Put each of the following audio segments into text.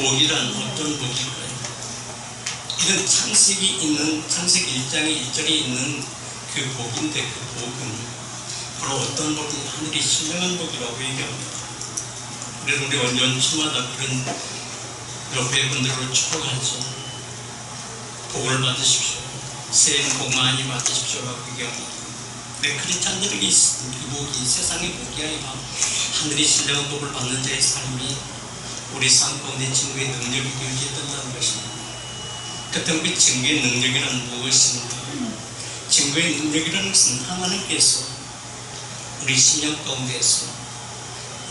복이란 어떤 복일까요? 이런 창세기 1장의 1절에 있는 그 복인데, 그 복은 바로 어떤 복이 하늘이 신령한 복이라고 얘기합니다. 그래서 우리가 연초마다 그런 교회분들을 축복하죠. 복을 받으십시오. 새해는 복 많이 받으십시오라고 얘기합니다. 네, 크리스찬들에게 있는 그 복이 세상의 복이 아니라 하늘이 신령한 복을 받는 자의 삶이 우리 삶 가운데 증거의 능력이 되어야 된다는 것입니다. 그렇다면 그 증거의 능력이란 무엇인가? 증거의 능력이라는 것은 하나님께서 우리 신령 가운데서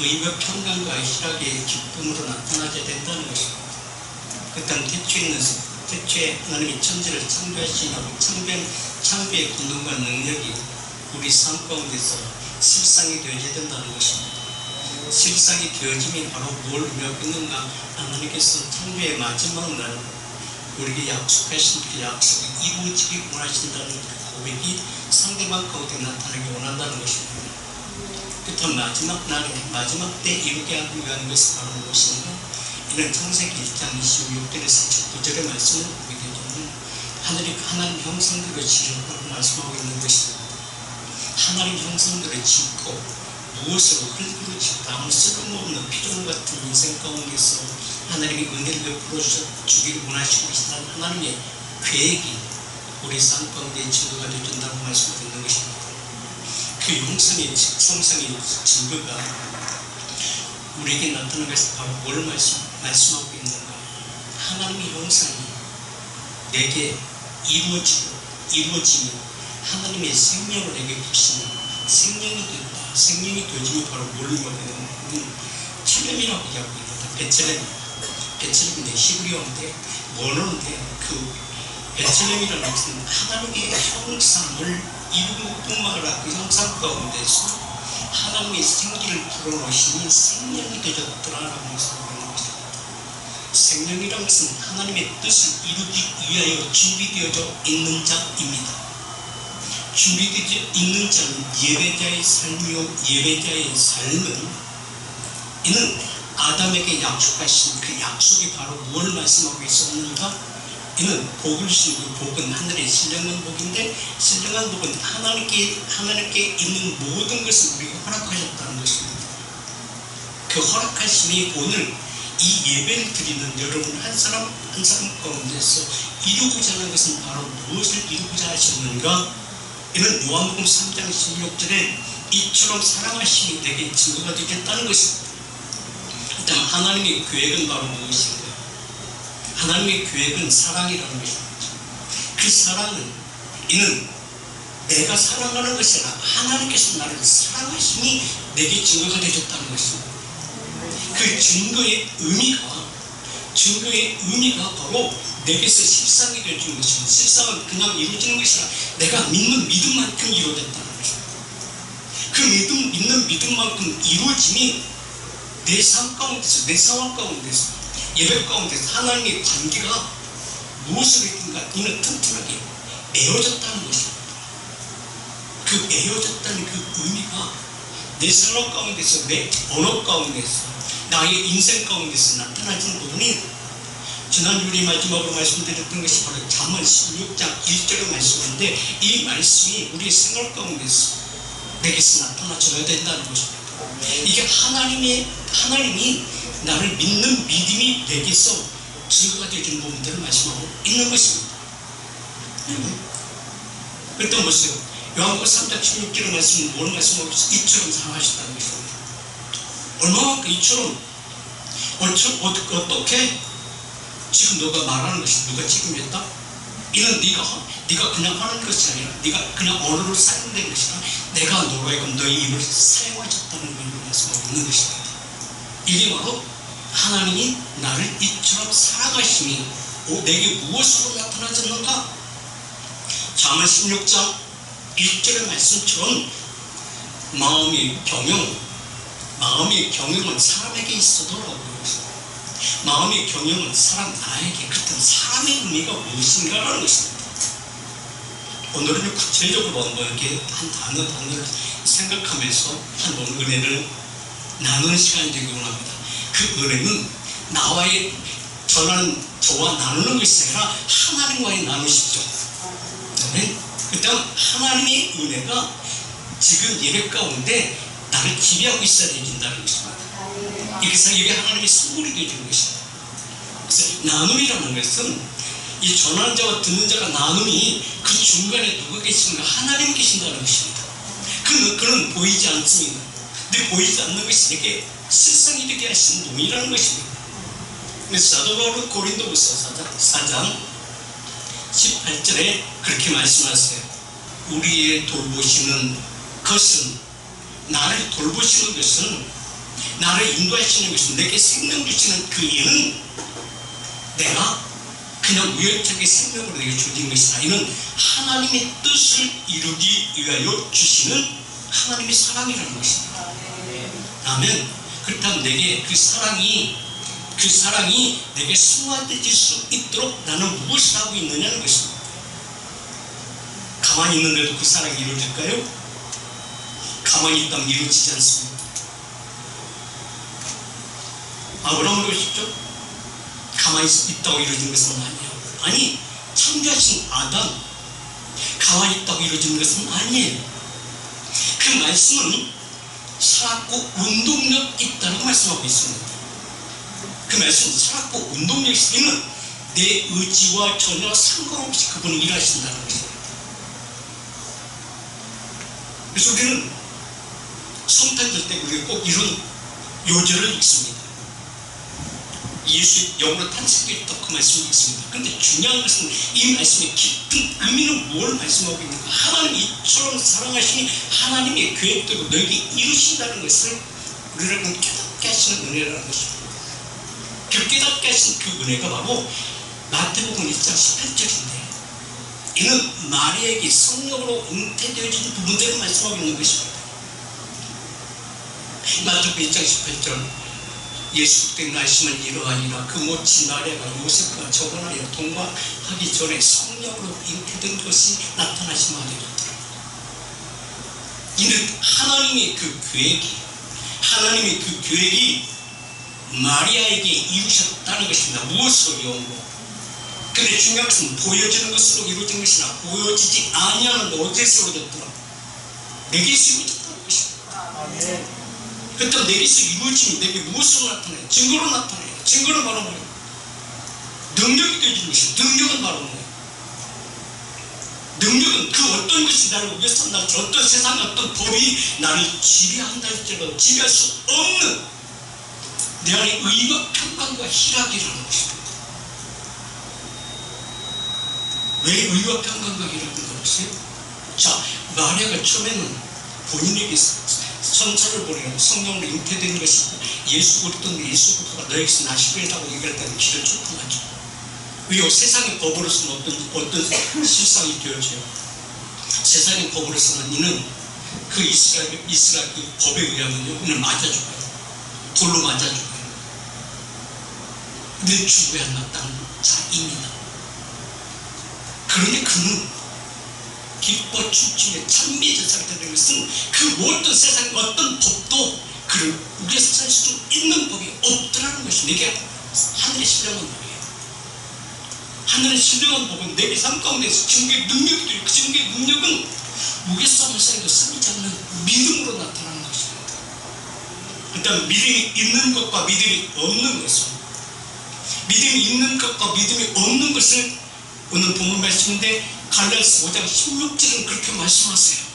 의와 평강과 희락의 기쁨으로 나타나게 된다는 것입니다. 그렇다면 태초에 하나님이 천지를 창조하시냐고 창조의 권능과 능력이 우리 삶 가운데서 실상이 되어야 된다는 것입니다. 실상이 되어짐이 바로 뭘 의미하고 있는가? 하나님께서 창조의 마지막 날 우리에게 약속하신 그 약속이 이루어지기 원하신다는 그 고백이 상대방 가운데 나타나기 원한다는 것입니다. 그렇다면 마지막 날에 마지막 때 이루게 하기 위한 것이 바로 무엇인가? 이는 창세기 1장 26절에서 29절의 말씀을 보게 되면 하나님 형상대로 지으셨다고 말씀하고 있는 것입니다. 하나님 형상대로 짓고 무엇으로 흙으로 짓고 아무 쓸모없는 피조물 같은 인생 가운데서 하나님이 은혜를 베풀어 주기를 원하시고 계시다는 하나님의 계획이 우리 삶 가운데 증거가 되어준다고 말씀드리는 것입니다. 그 형상의 성상의 증거가 우리에게 나타나는 것은 바로 뭘 말씀하고 있는가? 하나님의 형상이 내게 이루어지며 하나님의 생명을 내게 부시는 생명이 된다. 생명이 되어지면 바로 뭘 말하는 첼렘이라고 얘기하고 있습니다. 베틀렘인데 히브리어인데 원어인데 그 베틀렘이라는 것은 하나님의 형상을 이루는 뿐만 아니라 그 형상 가운데서 하나님의 생기를 불어넣으시니 생명이 되었더라라고 말씀하는 것입니다. 생명이라는 것은 하나님의 뜻을 이루기 위하여 준비되어져 있는 자입니다. 준비되어 있는 자는 예배자의 삶이요, 예배자의 삶은 이는 아담에게 약속하신 그 약속이 바로 뭘 말씀하고 있었는가? 이는 복을 주신 그 복은 하늘의 신령한 복인데, 신령한 복은 하나님께 있는 모든 것을 우리에게 허락하셨다는 것입니다. 그 허락하심이 오늘 이 예배를 드리는 여러분 한 사람 한 사람 가운데서 이루고자 하는 것은 바로 무엇을 이루고자 하셨는가? 이는 요한복음 3장 16절에 이처럼 사랑하심이 내게 증거가 되겠다는 것입니다. 일단 하나님의 계획은 바로 무엇인가? 하나님의 계획은 사랑이라는 것입니다. 그 사랑은 이는 내가 사랑하는 것이 아니라 하나님께서 나를 사랑하심이 내게 증거가 되셨다는 것입니다. 그 증거의 의미가 바로 내게서 실상이 되어지는 것입니다. 실상은 그냥 이루어지는 것이 아니라 내가 믿는 믿음만큼 이루어졌다는 것입니다. 그 믿는 믿음만큼 이루어짐이 내 삶 가운데서, 내 상황 가운데서, 예배 가운데서 하나님의 관계가 무엇을 했든가 이는 튼튼하게 맺어졌다는 것입니다. 그 맺어졌다는 그 의미가 내 생활 가운데서, 내 언어 가운데서, 나의 인생 가운데서 나타나지는 부분이 지난주에 마지막으로 말씀드렸던 것이 바로 잠언 16장 1절의 말씀인데, 이 말씀이 우리 생활 가운데서 내게서 나타나줘야 된다는 것입니다. 이게 하나님이 나를 믿는 믿음이 내게서 증거가 되어지는 부분들을 말씀하고 있는 것입니다. 그랬던 것은 요한복음 3장 16절의 말씀은 뭘 말씀하고 있어요? 이처럼 사랑하셨다는 것입니다. 얼마만큼 이처럼 어떻게 지금 너가 말하는 것이 누가 책임졌다? 이는 네가 그냥 하는 것이 아니라 네가 그냥 언어를 사용된 것이 아니라 내가 너로 하여금 너의 입을 사용하셨다는 걸 말씀하고 있는 것입니다. 이게 바로 하나님이 나를 이처럼 사랑하심이 내게 무엇으로 나타나졌는가? 잠언 16장 1절의 말씀처럼 마음의 경영은 사람에게 있어도라고 그랬습니다. 마음의 경영은 나에게 그렇다면 사람의 의미가 무엇인가라는 것입니다. 오늘은 구체적으로 한번 이렇게 한 단어를 생각하면서 한번 은혜를 나누는 시간이 되기 원합니다. 그 은혜는 나와의 저와 나누는 것이 아니라 하나님과의 나누십시오. 그다음 하나님의 은혜가 지금 예배 가운데 나를 지배하고 있어야 된다는 것입니다. 그래서 이게 하나님의 선물이 되어주는 것입니다. 그래서 나눔이라는 것은 이 전하는 자와 듣는 자가 나눔이 그 중간에 누가 계신가? 하나님 계신다는 것입니다. 그는 보이지 않습니다. 근데 보이지 않는 것이 내게 실상이 되게 하신 분이라는 것입니다. 그래서 사도 바울은 고린도후서 4장 18절에 그렇게 말씀하세요. 우리의 돌보시는 것은, 나를 돌보시는 것은, 나를 인도하시는 것은, 내게 생명 주시는 그 이는 내가 그냥 우연찮게 생명으로 내게 주어진 것이 아니는 하나님의 뜻을 이루기 위하여 주시는 하나님의 사랑이라는 것입니다. 아멘. 그렇다면 내게 그 사랑이 내게 승화되질 수 있도록 나는 무엇을 하고 있느냐는 것입니다. 가만히 있는데도 그 사랑이 이루어질까요? 가만히 있다면 이루어지지 않습니다. 아브라함을 보십시오. 가만히 있다고 이루어진 것은 아니에요. 아니, 창조하신 아담 가만히 있다고 이루어지는 것은 아니에요. 그 말씀은 살았고 운동력 있다고 말씀하고 있습니다. 그 말씀은 살았고 운동력 있으면 내 의지와 전혀 상관없이 그분은 일하신다는 것입니다. 그래서 우리는 성탄절 때 우리가 꼭 이런 요절을 읽습니다. 예수의 영으로 탄생했다, 그 말씀이 있습니다. 그런데 중요한 것은 이 말씀의 깊은 의미는 뭘 말씀하고 있는가? 하나님이 이처럼 사랑하시니 하나님의 계획대로 너에게 이루신다는 것을 우리를 깨닫게 하시는 은혜라는 것입니다. 그 깨닫게 하신 그 은혜가 바로 마태복음 1장 18절인데, 이는 마리아에게 성령으로 잉태되어진 부분대로 말씀하고 있는 것입니다. 마태복음 1장 18절, 예수 그때 날씨만 이러하니라 그 모친 마리아가 요셉과 저번하여 동거하기 전에 성령으로 잉태된 것이 나타나신 마리아였더라. 이는 하나님의 그 계획이 마리아에게 이루셨다는 것입니다. 무엇으로 영으로. 근데 중요한 것은 보여지는 것으로 이루어진 것이나 보여지지 아니하는 어디서 이루어졌더라? 내게서 이루어졌다는 것입니다. 그때 내게서 이루어지면 내게 무엇으로 나타나요? 증거로 나타나요. 증거는 바로 뭐예요? 능력이 되어지는 것이죠. 능력은 바로 뭐예요? 능력은 그 어떤 것이 나를 위해서 한다 할지라도, 어떤 세상 어떤 법이 나를 지배한다 할지라도 지배할 수 없는 내 안에 의와 평강과 희락이라는 것입니다. 왜 의와 평강과 희락인가 보세요? 자, 마리아가 처음에는 본인에게 천사를 보내고 성령으로 잉태된 것이고 예수 그리스도가 너에게서 나시겠다고 얘기할 때는 기를 촉구하죠. 왜요? 세상의 법으로서는 어떤 실상이 되어져요? 세상의 법으로서는 이는 그 이스라엘 그 법에 의하면요, 이는 맞아 죽어요. 돌로 맞아 죽어요. 근데 죽어야 마땅한 자입니다. 그런데 그는 기뻐 춤추며 찬미의 제사를 드리는 것은 그 모든 세상의 어떤 법도 그를 우리에서 살 수 있는 법이 없더라는 것이, 내게 하늘의 신령한 법이에요. 하늘의 신령한 법은 내게 삶 가운데서 증거의 능력이 되고, 그 증거의 능력은 무게싸움을 쌓여도 쌓이지 않는 믿음으로 나타나는 것입니다. 일단 믿음이 있는 것과 믿음이 없는 것은, 믿음이 있는 것과 믿음이 없는 것을 오늘 본문 말씀인데 갈라디아서 5장 16절은 그렇게 말씀하세요.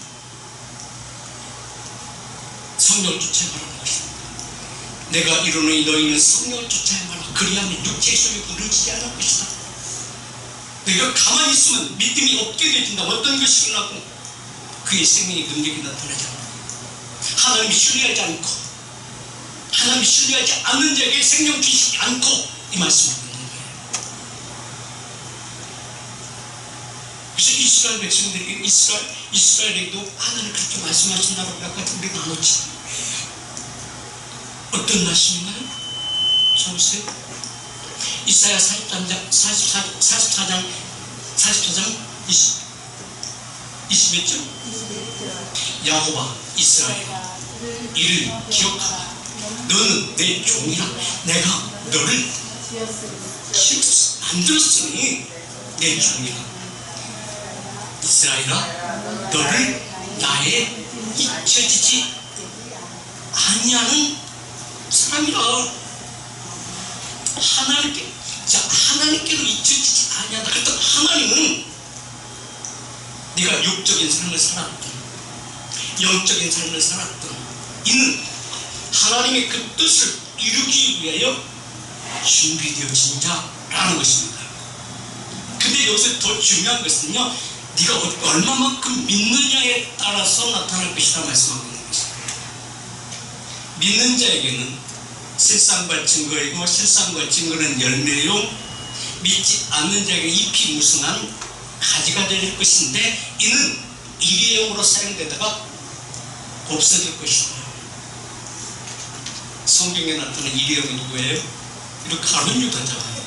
성령을 쫓아가라는 것입니다. 내가 이르노니 너희는 성령을 쫓아야마라. 그리하면 육체의 소욕이 이루어지지 않을 것이다. 내가 가만히 있으면 믿음이 없게 되어진다. 어떤 것이 일어나고 그의 생명의 능력이 나타나지 않는다. 하나님이 신뢰하지 않고, 하나님이 신뢰하지 않는 자에게 생명 주시지 않고, 이 말씀을 그래서 이스라엘 백성들에게, 이스라엘에게도 하나님 그렇게 말씀하신다고 아까 우리 나눴지. 어떤 말씀인가요? 자 보세요. 이사야 44장 20몇 절? 야호와 이스라엘 이를 기억하라. 너는 내 종이라. 내가 너를 만들었으니 내 종이라. 이스라엘아, 너를 나의 잊혀지지 아니하는 사람이라. 하나님께로 잊혀지지 아니하다. 그랬더니 하나님은 네가 육적인 삶을 살았든 영적인 삶을 살았든 이는 하나님의 그 뜻을 이루기 위하여 준비되어진 자라는 것입니다. 근데 여기서 더 중요한 것은요, 네가 얼마만큼 믿느냐에 따라서 나타날 것이다 말씀하고 있는 것입니다. 믿는 자에게는 실상과 증거이고 실상과 증거는 열매요, 믿지 않는 자에게 잎이 무성한 가지가 될 것인데 이는 일회용으로 사용되다가 없어질 것이다. 성경에 나타난 일회용이 누구예요? 이렇게 가룟 유다잖아요.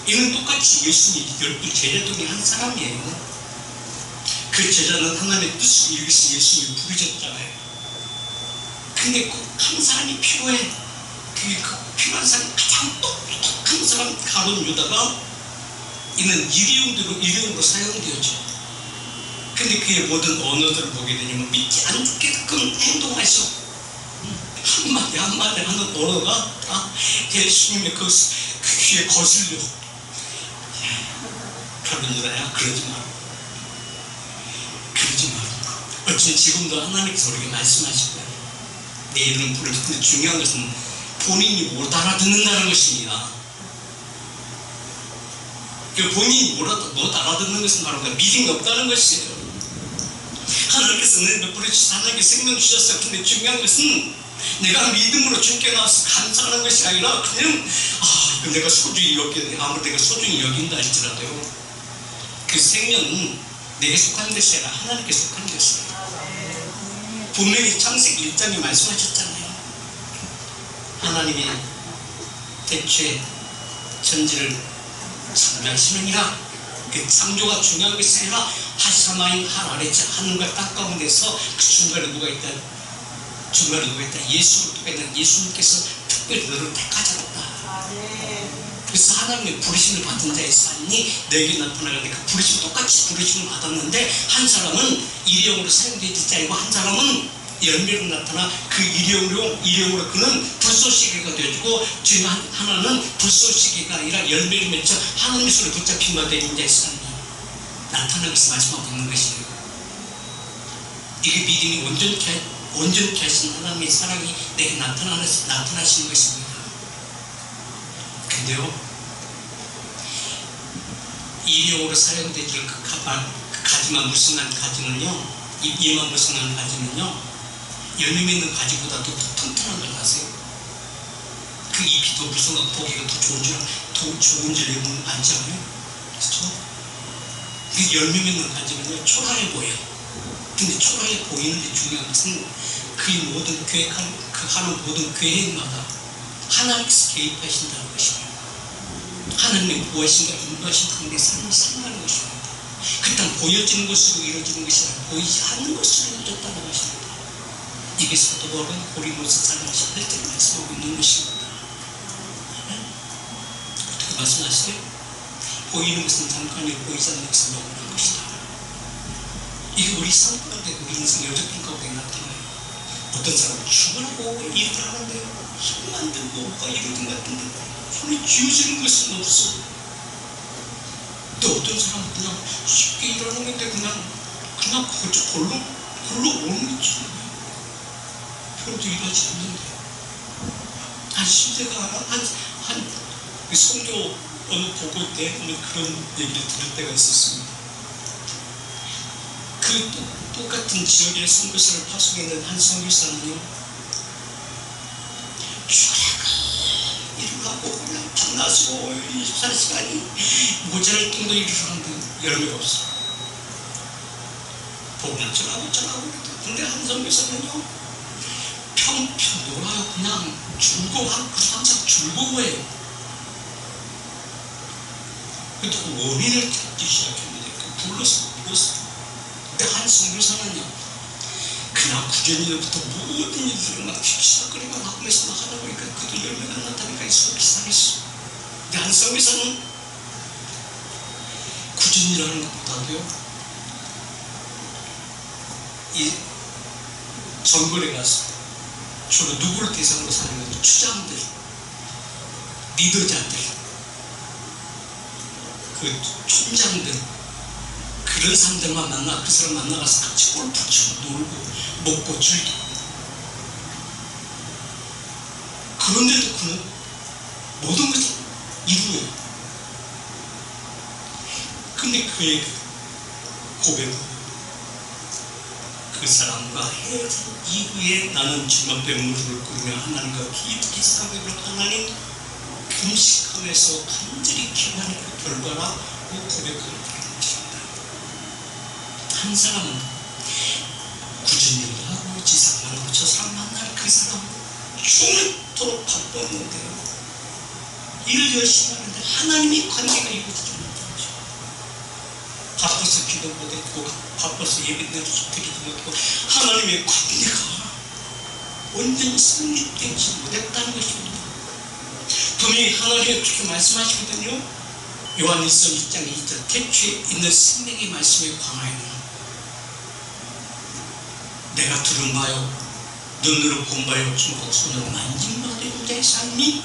이는 똑같이 예수님 12 제자 중에 한 사람이에요. 그 제자는 하나님의 뜻을 이루기 위해서 예수님이 부르셨잖아요. 근데 꼭 한 사람이 필요해. 그 필요한 사람이 가장 똑똑한 사람 가룟 유다가 이는 일회용으로 사용되었죠. 근데 그의 모든 언어들을 보게 되면 믿지 않게끔 행동하셔. 한마디 한마디 하는 언어가 다 예수님의 그 귀에 거슬려. 가룟 유다야, 그러지 마. 그러지 마. 어쨌든 지금도 하나님께서 우리에게 말씀하실 거예요. 내 이름은 부르실 텐데 중요한 것은 본인이 못 알아듣는다는 것입니다. 그 본인이 못 알아듣는 것은 바로 믿음이 없다는 것이에요. 하나님께서 내 부르시서 하나님께 생명 주셨어요. 근데 중요한 것은 내가 믿음으로 주께 나와서 감사하는 것이 아니라 그냥 내가 소중히 여기는 아무리 내가 소중히 여긴다 할지라도 그 생명은 내게 속한 것이 아니라 하나님께 속한 것이에요. 분명히 창세기 1장에 말씀하셨잖아요. 하나님이 대초에 천지를 창조하시느니라. 그 창조가 중요한 것이 아니라 하사마인 할 아래 하늘과 땅 가운데서 그 중간에 누가 있다? 예수가 있다. 예수님께서 특별히 너를 택하셨다. 그래서 하나님의 부르심을 받은 자의 삶이 너에게 나타나는데 그 부르심 똑같이 부르심을 받았는데 한 사람은 일회용으로 사용되지 않고 한 사람은 열매로 나타나 그 일회용으로 그는 불쏘시개가 되어주고 주인 하나는 불쏘시개가 아니라 열매를 맺혀 하나님의 손에 붙잡힌 바 되는 자의 삶이 나타나는 것을 말씀하고 있는 것이에요. 이게 믿음이 온전케 하신 하나님의 사랑이 내게 나타나시는 것입니다. 근데요, 일회용으로 사용되지 그 가지만 무성한 가지는요, 잎만 무성한 가지는요, 열매 맺는 가지보다도 더 튼튼한 걸 아세요? 그 잎이 더 무성하고 보기가 더 좋은 줄 여러분 알지 않아요? 그렇죠? 그 열매 맺는 가지는요, 초라해 보여. 근데 초라해 보이는데 중요한 것은 그 모든 하는 모든 계획마다 하나님께서 개입하신다는 것입니다. 하나님의 보호하신과 인도하신 가운데 삶을 살아가는 것입니다. 그 땅 보여지는 것으로 이루어지는 것이 아니라 보이지 않는 것으로 이루어졌다는 것입니다. 이게 사도 바울은 고린도서 4장 18절에 말씀하고 있는 것입니다. 어떻게 말씀하시죠? 보이는 것은 잠깐이고 보이지 않는 것은 영원한 것이다. 이게 우리 삶 가운데 우리 인생 여적인 가운데 나타나요. 어떤 사람은 죽으라고 일을 하는데요, 힘만 들고 뭐가 이루어진 것 같은데 손이 쥐어지는 것은 없어. 또 어떤 사람은 그냥 쉽게 일하는 건데 그냥 골로 오는 거지. 별로 일하지 않는데 한 시대가 한 성교 어느 보고 때 그런 얘기를 들을 때가 있었습니다. 그 똑같은 지역의 선교사를 파송했는 한 선교사는요, 일을 하고 그냥 밤낮으로 24시간이 모자랄 정도 일을 하는데 열매가 없어. 복음을 전하고 근데 한 선교사는요, 평평 놀아요. 그냥 항상 즐거워해요. 근데 그 원인을 찾기 시작했는데 그 불렀어. 근데 한 선교사는요, 그냥 9년부터 모든 일들을 막 시작거리만 하면서 하다 보니까 그도 열매가 안 나타니까 수업이 시작했어. 우리 한성에서는 구준이라는 것보다도요, 이 정글에 가서 주로 누구를 대상으로 사는 거죠? 추장들, 리더자들, 그 촌장들, 그런 사람들만 만나, 그 사람 만나가서 같이 골프 치고 놀고 먹고 즐기고. 그런데도 그는 모든 것을 이루어요. 근데 그의 고백은 그 사람과 헤어진 이후에 나는 주님앞에 무릎을 꿇으며 하나님과 깊이 싸우고 하나님 금식하면서 간절히 기도하는 그 결과라고 고백을 드리는 것입니다. 한 사람은 굳은 일도 하고 지상만 하고 저 사람 만날 그 사람은 죽도록 바빴는데요, 일 열심히 하는데 하나님이 관계가 이루어지지 못하는 거죠. 바빠서 기도 못했고 바빠서 예배 드리지 못했고 하나님의 관계가 온전히 성립되지 못했다는 것입니다. 분명히 하나님이 그렇게 말씀하시거든요. 요한일서 1장 2절 태초에 있는 생명의 말씀에 관하여는 내가 들은 바요 눈으로 본 바요 주먹 손으로 만진 바 되는 자의 삶이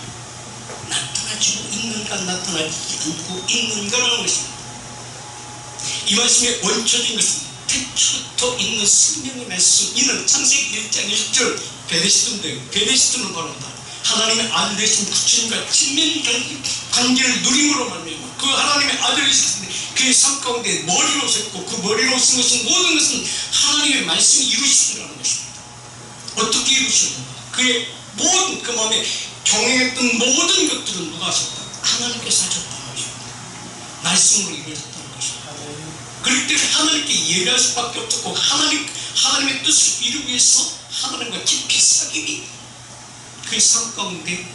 나타나지고 있는가 나타나지 않고 있는가라는 것입니다. 이 말씀에 얹혀진 것은 태초부터 있는 생명의 말씀, 이는 창세기 1장 1절 베데스도는 바로다. 하나님의 아들 되신 부처님과 친밀 관계를 누림으로 말미암아 그 하나님의 아들이셨는데 그의 삶 가운데 머리로 섰고 그 머리로 쓴 것은 모든 것은 하나님의 말씀이 이루시더라는 것입니다. 어떻게 이루셨는가? 그의 모든 그 마음에 경영했던 모든 것들은 누가 하셨다? 하나님께서 하셨다는 것입니다. 말씀으로 이루어졌다는 것입니다. 그렇기 때문에 하나님께 예배할 수밖에 없었고 하나님의 뜻을 이루기 위해서 하나님과 깊이 사귐이 그 삶 가운데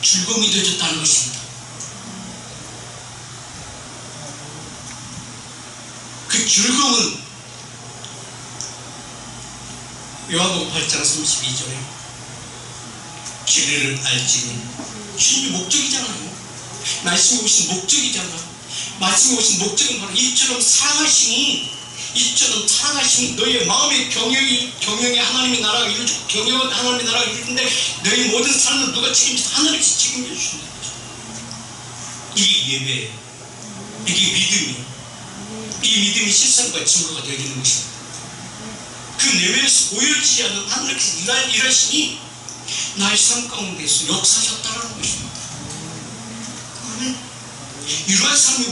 즐거움이 되어졌다는 것입니다. 그 즐거움은 요한복음 8장 32절에 진리를 알지니 주님이 목적이잖아요. 말씀이 오신 목적이잖아요. 말씀이 오신 목적은 바로 이처럼 사랑하심이 너의 마음의 경영이 하나님의 나라가 이루어지고 경영은 하나님의 나라가 이루어지는데 너의 모든 삶은 누가 책임져? 하나님께서 책임져 주신다는 거죠. 이게 예배예요. 이게 믿음이에요. 이 믿음이 실상과 증거가 되어지는 것입니다. 그 내면에서 보여지지 않는 하나님께서 일하심이 나의 삶 가운데서 역사하셨다는 것입니다. 이러한 삶이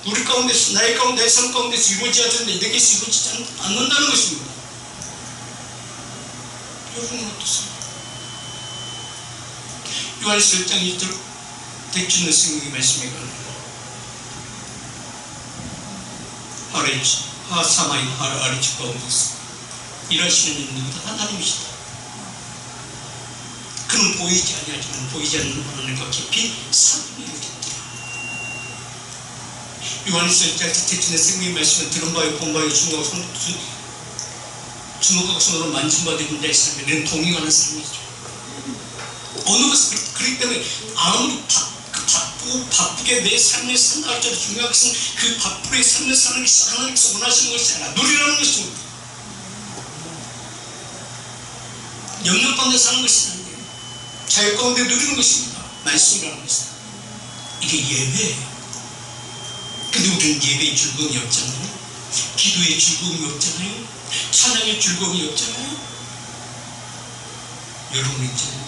우리 가운데서 나의 삶 가운데서 이루어져야 되는데 내게서 이루어지지 않는다는 것입니다. 여러분은 어떻습니까? 요한일서 1장 1절 대주는 성경의 말씀에 관하여 하사마이 아리치 가운데서 일하시는 이는 누구다? 하나님이시다. 그는 보이지 아니하지만 보이지 않는 하나님과 깊이 사귐이 이루어졌다. 요한일서 1장 대주는 성경의 말씀은 들은 바요 본 바요 주먹하고 손으로 만진 바 되는 자의 삶에는 동의하는 삶이죠. 어느 것을 그렇기 때문에 아무리 바쁘게 내 삶을 산다 할지라도 중요한 것은 그 바쁘게 삶을 사는 것이 하나님께서 원하시는 것이 아니라 누리라는 것입니다. 영역 가운데 사는 것이 아니에요. 자유 가운데 누리는 것입니다. 말씀이라는 것은 이게 예배예요. 근데 우리는 예배의 즐거움이 없잖아요. 기도의 즐거움이 없잖아요. 찬양의 즐거움이 없잖아요. 여러분 있잖아요.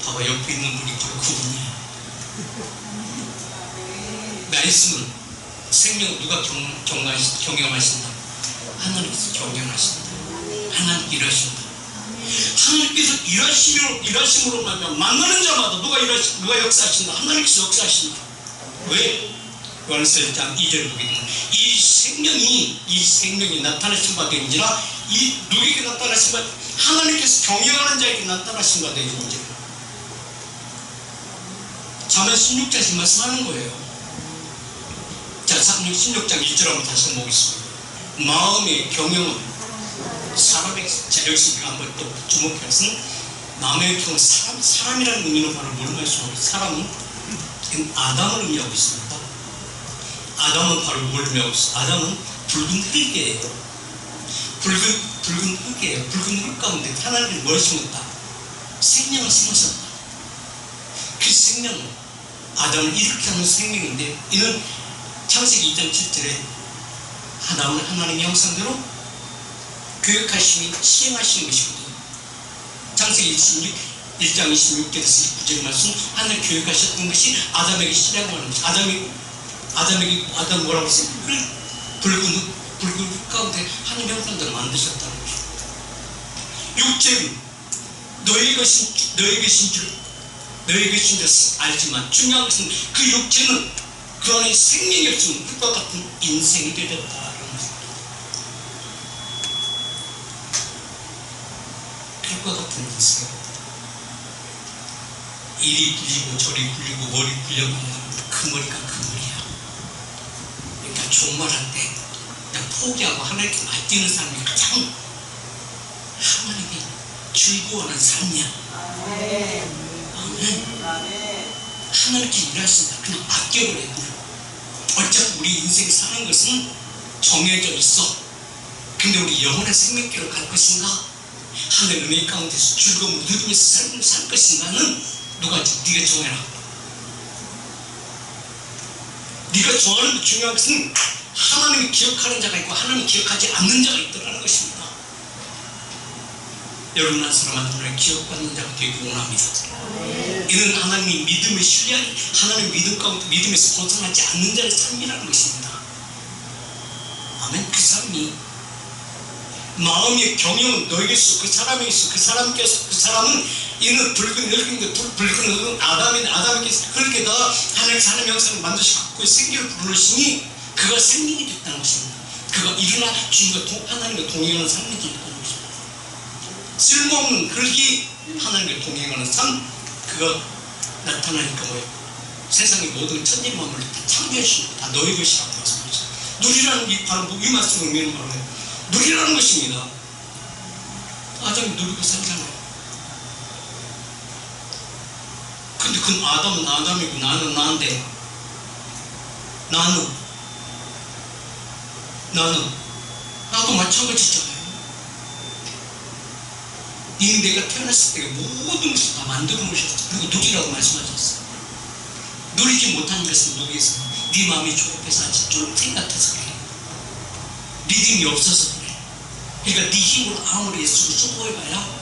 봐봐, 옆에 있는 우리 그분이에요. 말씀은 생명을 누가 경영하신다? 하나님께서 경영하신다. 하나님 일하신다. 하나님께서 일하심으로 말하면 만나는 자마다 누가 역사하신다? 하나님께서 역사하신다. 왜? 요한일서 1장 2절을 보게 되면 이 생명이 나타나신 바 되는지라 이 누구에게 나타나신 바 하나님께서 경영하는 자에게 나타나신 바 되는지라. 잠언 16장에서 말씀하는 거예요. 자, 16장 1절 한번 다시 보겠습니다. 마음의 경영은 사람의 여기서 한번 또 주목해서 마음의 경우 사람이라는 의미는 바로 뭘 말씀하고 사람은 아담을 의미하고 있습니다. 아담은 바로 뭘 의미하고 있습니다. 아담은 붉은 흙이에요. 붉은 흙이에요. 붉은 흙 가운데 하나님이 뭘 심었다? 생명을 심었었다. 그 생명은 아담을 일으켜 하는 생명인데, 이는 창세기 2장 7절에 아담은 하나님의 형상대로 교육하심이 시행하시는 것이거든요. 창세기 1장 26절에서 29절 말씀, 하나님 교육하셨던 것이 아담에게 시라고 하는 것이, 아담 뭐라고 했어요? 붉은 흙 가운데 하나님의 형상대로 만드셨다는 것이죠. 육체는 너의 것인 줄 알지만 중요한 것은 그 육체는 그 안에 생명이 없으면 흙과 같은 인생이 되었다는 것입니다. 흙과 같은 인생. 이리 굴리고 저리 굴리고 머리 굴려고 그 머리가 그 머리야. 그러니까 종말할 때 그냥 포기하고 하나님께 맡기는 삶이 가장 하나님이 즐거워하는 삶이야. 아멘. 하나님께 일하신다. 그냥 맡겨버려야 돼. 어차피 우리 인생 사는 것은 정해져 있어. 근데 우리 영원한 생명길을 갈 것인가? 하늘 은혜 가운데서 즐거움을 누리면서 살 것인가는 누가 네가 정해라. 네가 정하는 게 중요한 것은 하나님이 기억하는 자가 있고 하나님이 기억하지 않는 자가 있더라는 것입니다. 여러분 한 사람한테 하나님 기억받는 자가 되기 원합니다. 이는 하나님이 믿음을 신뢰하는, 하나님 믿음 가운데 믿음에서 벗어나지 않는 자의 삶이라는 것입니다. 아멘. 그 삶이 마음의 경영은 너에게 있어. 그 사람에게 있어. 그 사람은 이는 붉은 흙은 아담에게 그렇게 다 하나님께서 하나님의 형상을 만드시 갖고 생기를 부르시니 그가 생명이 됐다는 것입니다. 그가 일어나 주님과 하나님과 동행하는 삶이 됐다는 것입니다. 쓸모없는 흙이 하나님과 동행하는 삶, 그가 나타나니까 뭐예요? 세상의 모든 천지 만물을 다 창조하시고 다 너의 것이라고 말씀하셨어요. 누리라는 게 바로 이 말씀을 의미하는 바로 누리라는 것입니다. 아담이 누리고 살잖아요. 근데 그 아담은 아담이고 나는 나인데, 나도 마찬가지잖아요. 이미 내가 태어났을 때 모든 것을 다 만들어 놓으셨어. 그리고 누리라고 말씀하셨어요. 누리지 못하는 것은 누리겠어. 네 마음이 조급해서 아직 쫄탱이 같아서 그래. 믿음이 없어서 그래. 그러니까 네 힘으로 아무리 예수를 수고해봐야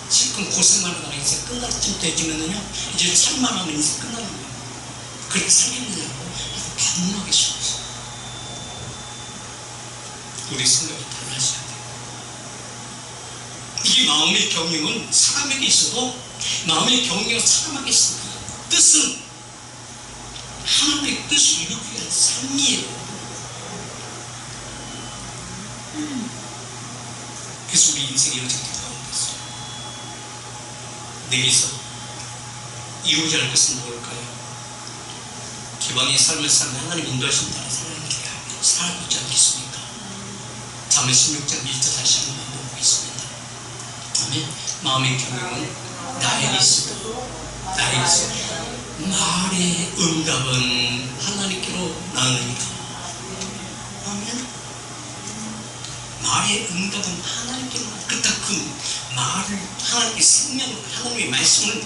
실컷 고생만 하다가 인생 끝날 쯤 되지면은요, 이제 살만 하면 인생 끝나는 거예요. 그렇게 살겠느냐고 단호하게 싶었어요. 우리 생각이 달라져야 돼요. 이게 마음의 경영은 사람에게 있어도, 마음의 경영은 사람에게 있어도 뜻은 하나님의 뜻을 이루기 위한 삶이에요. 그래서 우리 인생이 어떻게 가운데서 내게서 이루어져야 할 것은 뭘까요? 기방의 삶을 살면 하나님 인도하신 따라 살아가고 있지 않겠습니까? 잠언 16장 1절 다시 한번 보겠습니다. 아멘. 마음의 경영은 나에게 있어도 말의 응답은 하나님께로 나누니까. 아멘. 말의 응답은 하나님께로. 그렇다 그 말을 하나님의 생명을, 하나님의 말씀을,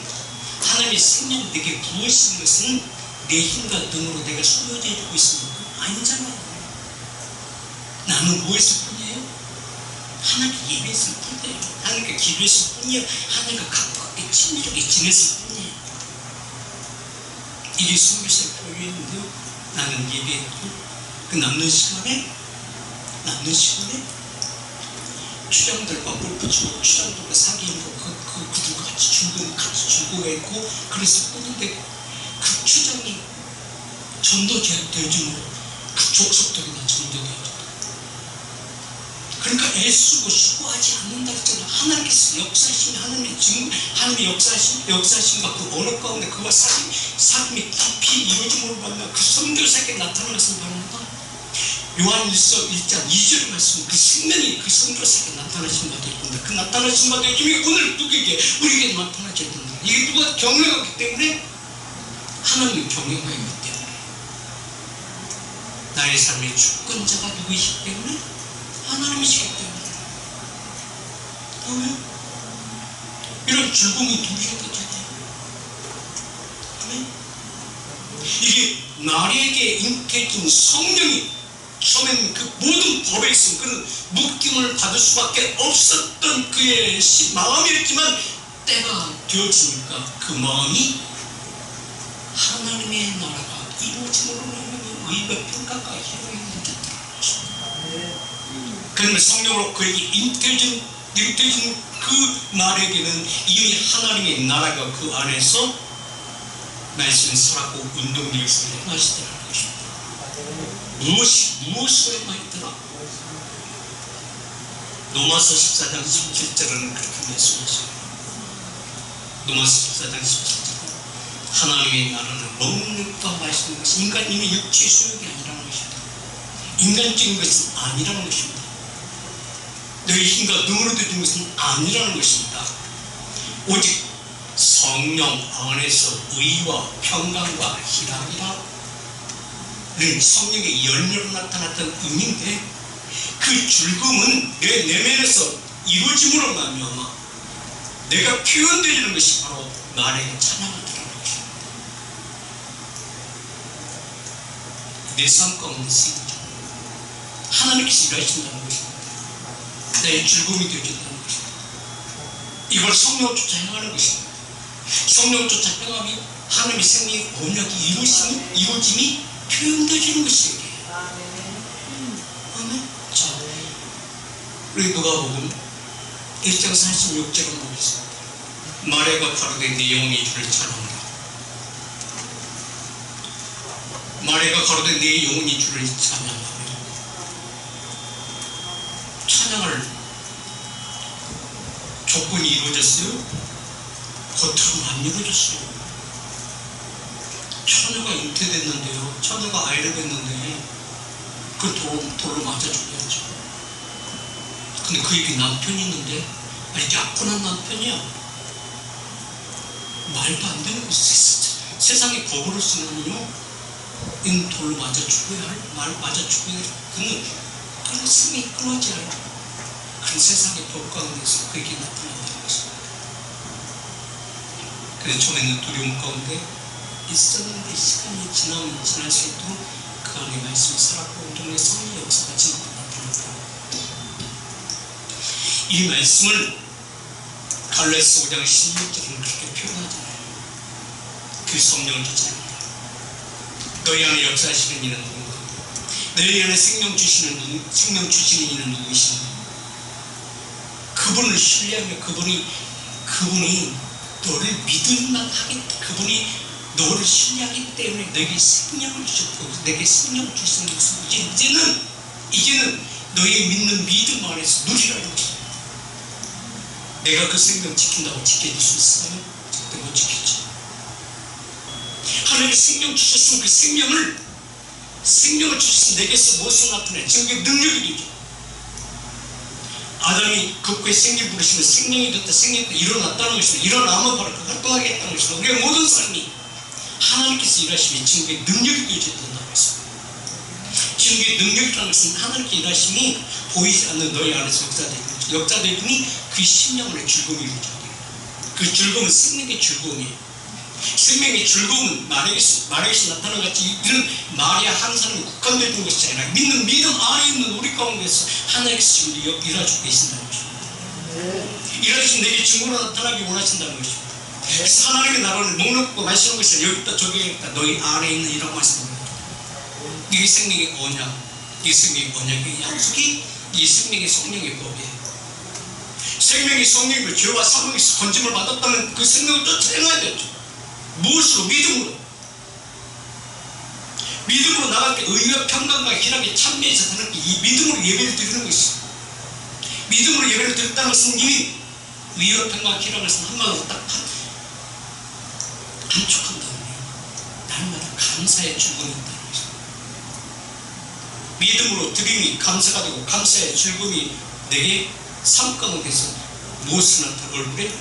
하나님의 생명을 내게 부으시는 것은 내 힘과 능으로 내가 소유되고 있습니까? 아니잖아요. 나는 뭐 했을 뿐이에요? 하나님께 예배했을 뿐이에요. 하나님께 기도했을 뿐이에요. 하나님과 가깝게 친밀하게 지냈을 뿐이에요. 이게 선교사의 표현인데요. 나는 예배했고 그 남는 시간에 추장들과 물 붙이고 추장들과 사귀고 그들과 같이 죽어했고 그랬을 뿐인데, 그 추장이 전도되어줌으로 그 족속들이 다 전도되어줌. 그러니까 애쓰고 수고하지 않는다 했잖아요. 하나님께서 역사하시면 하나님의 역사하심과 그 언어 가운데 그와 사귐이 깊이 이루어짐으로 말미암아 그 선교사에게 나타나는 것은 바로 요한일서 1장 2절 말씀, 그 생명이 그 성도에게 나타나신 바도 있습니다. 그 나타나신 바도 이미 오늘 누구에게, 우리에게 나타나지 않는다. 이게 누가 경외하기 때문에, 하나님을 경외하기 때문에, 나의 삶의 주권자가 누구이시기 때문에, 하나님이시기 때문에. 아멘. 이런 즐거움이 누구에게 되잖아요. 아멘. 이게 나에게 잉태해진 성령이 처음엔 그 모든 법에 있은 그런 묶임을 받을 수밖에 없었던 그의 마음이었지만, 때가 되어지니까 그 마음이 하나님의 나라가 이루어짐으로 인하여 의와 평강과 희락이 있다는 것입니다. 그러면 성령으로 그에게 잉태해진 그 말에게는 이미 하나님의 나라가 그 안에서 말씀을 살았고 운동력을 행하시더라는 것입니다. 무엇으로 행하였더라? 로마서 14장 17절은 그렇게 말씀하셔요. 로마서 14장 17절은 하나님의 나라는 먹는 것과 마시는 것이 인간의 육체의 소욕이 아니라는 것입니다. 인간적인 것은 아니라는 것입니다. 너희 힘과 능으로 되는 것은 아니라는 것입니다. 오직 성령 안에서 의와 평강과 희락이라 성령의 열매로 나타났던 의미인데, 그 즐거움은 내 내면에서 이루어짐으로 말미암아 내가 표현되는 것이 바로 나에게 찬양을 드리는 것입니다. 내 삶 가운데 생기죠. 하나님께서 일하신다는 것입니다. 내 즐거움이 되어진다는 것입니다. 이걸 성령을 쫓아 행하는 것입니다. 성령을 쫓아 행하면 하나님의 생명의 언약이 이루어짐이 표현되어지는 것이에요. 아멘. 자, 우리 누가복음 1장 46절을 보겠습니다. 마리아가 가로되 네 영혼이 주를 찬양하라. 마리아가 가로되 네 영혼이 주를 찬양하라. 찬양할 조건이 이루어졌어요? 겉으로는 안 이루어졌어요. 처녀가 잉태됐는데요, 처녀가 아이를 낳는데 그 돌로 맞아 죽여야죠. 근데 그에게 남편이 있는데, 이게 약혼한 남편이야. 말도 안 되는 것이 세상에 법으로 쓰면요, 이 돌로 맞아 죽어야 말 맞아 죽어야 할, 그는 생명이 끊어져야 할 그런 세상의 법 가운데서 그에게 나타난다는 것입니다. 그래서 처음에는 두려움 가운데 있었는데, 시간이 지나면 지날수록 그 안에 말씀이 살았고 운동의 성의 역사가 지금도 나타났다. 이 말씀을 갈라디아서 5장 16절은 그렇게 표현하잖아요. 그 성령을 쫓아낸다. 너희 안에 역사하시는 이는 누군가? 너희 안에 생명 주시는 이는 누구이신가? 그분을 신뢰하며 그분이 너를 믿을만 하겠다. 그분이 너를 신뢰하기 때문에 내게 생명을 주셨고, 내게 생명을 주시는 것은 이제는 너의 믿는 믿음 안에서 누리라는 것입니다. 내가 그 생명 지킨다고 지켜줄 수 있어요? 절대 못 지키죠. 하나님이 생명 주셨으면 그 생명을 주셨으면 내게서 무엇을 나타내? 지금 그게 능력이 되죠. 아담이 그의 생기 부르시면 생명이 됐다, 생명이 일어났다는 것입니다. 일어나면 바로 그 활동하겠다는 것입니다. 우리의 모든 삶이 하나님께서 일하시면 지금의 능력이 되어진다는 것입니다. 지금의 능력이라는 것은 하나님께 일하심이 보이지 않는 너희 안에서 역사되니 그 심령의 즐거움이 이루어져야 돼요. 그 즐거움은 생명의 즐거움이에요. 생명의 즐거움은 마리아에서 나타난 같이 이런 마리아 한 사람이 국한되는 것이 아니라 믿는 믿음 안에 있는 우리 가운데서 하나님께서 지금 일하시고 계신다는 것입니다. 일하시면 내게 증거로 나타나기 원하신다는 것입니다. 그래서 하나님의 나라를 목놓고 말씀하는 것이 여기다 저기 있다. 너희 안에 있는 이라고 말씀합니다. 이게 생명의 언약, 이 생명의 언약의 약속이 이 생명의 성령의 법이에요. 생명의 성령이 죄와 사망에서 건짐을 받았다면 그 생명을 쫓아내야 되죠. 무엇으로? 믿음으로 나갈 때 의와 평강과 희락의 참여해서 하는 게 이 믿음으로 예배를 드리는 것이죠. 믿음으로 예배를 드렸다는 것은 이미 의와 평강과 희락을 한마디로 딱 감축한다는 거예요. 날마다 감사의 주권이 있다는 것입니다. 믿음으로 드림이 감사가 되고 감사의 즐거움이 내게 삶 가운데서 무엇을 나타나? 얼굴에